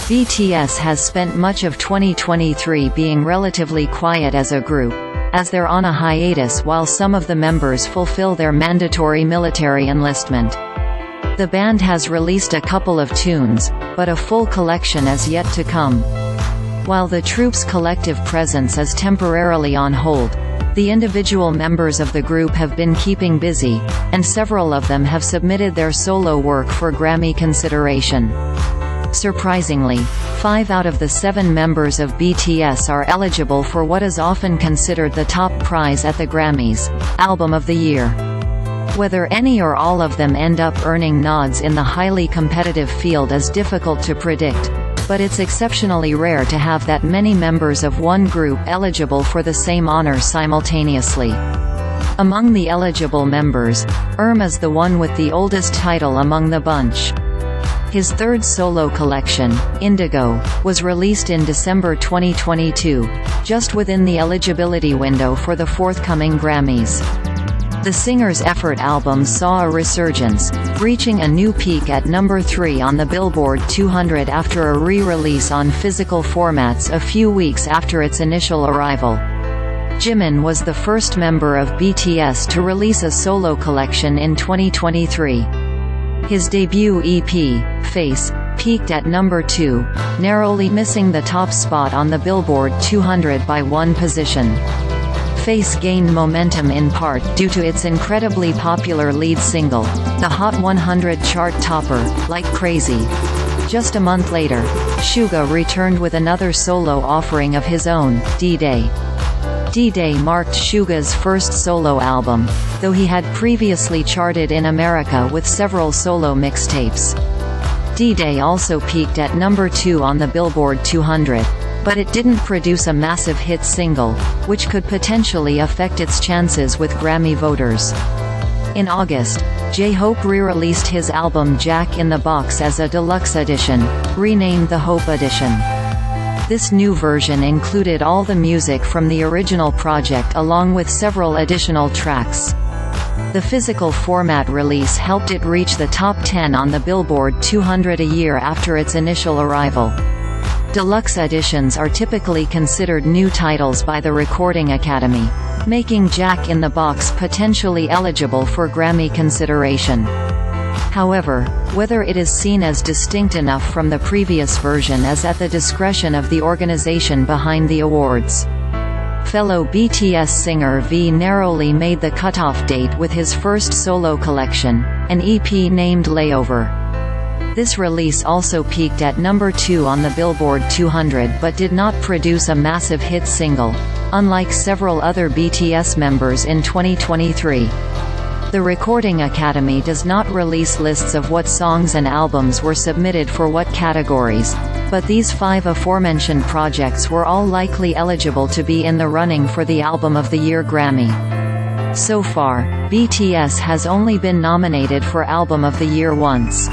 BTS has spent much of 2023 being relatively quiet as a group, as they're on a hiatus while some of the members fulfill their mandatory military enlistment. The band has released a couple of tunes, but a full collection is yet to come. While the troupe's collective presence is temporarily on hold, the individual members of the group have been keeping busy, and several of them have submitted their solo work for Grammy consideration. Surprisingly, 5 out of the 7 members of BTS are eligible for what is often considered the top prize at the Grammys, Album of the Year. Whether any or all of them end up earning nods in the highly competitive field is difficult to predict, but it's exceptionally rare to have that many members of one group eligible for the same honor simultaneously. Among the eligible members, is the one with the oldest title among the bunch. His third solo collection, Indigo, was released in December 2022, just within the eligibility window for the forthcoming Grammys. The singer's Effort album saw a resurgence, reaching a new peak at number 3 on the Billboard 200 after a re-release on physical formats a few weeks after its initial arrival. Jimin was the first member of BTS to release a solo collection in 2023. His debut EP, Face, peaked at number 2, narrowly missing the top spot on the Billboard 200 by 1 position. Face gained momentum in part due to its incredibly popular lead single, the Hot 100 chart topper, Like Crazy. Just a month later, Suga returned with another solo offering of his own, D-Day. D-Day marked Suga's first solo album, though he had previously charted in America with several solo mixtapes. D-Day also peaked at number 2 on the Billboard 200, but it didn't produce a massive hit single, which could potentially affect its chances with Grammy voters. In August, J-Hope re-released his album Jack in the Box as a deluxe edition, renamed the Hope Edition. This new version included all the music from the original project along with several additional tracks. The physical format release helped it reach the top 10 on the Billboard 200 a year after its initial arrival. Deluxe editions are typically considered new titles by the Recording Academy, making Jack in the Box potentially eligible for Grammy consideration. However, whether it is seen as distinct enough from the previous version is at the discretion of the organization behind the awards. Fellow BTS singer V narrowly made the cutoff date with his first solo collection, an EP named Layover. This release also peaked at number 2 on the Billboard 200 but did not produce a massive hit single, unlike several other BTS members in 2023. The Recording Academy does not release lists of what songs and albums were submitted for what categories, but these 5 aforementioned projects were all likely eligible to be in the running for the Album of the Year Grammy. So far, BTS has only been nominated for Album of the Year once.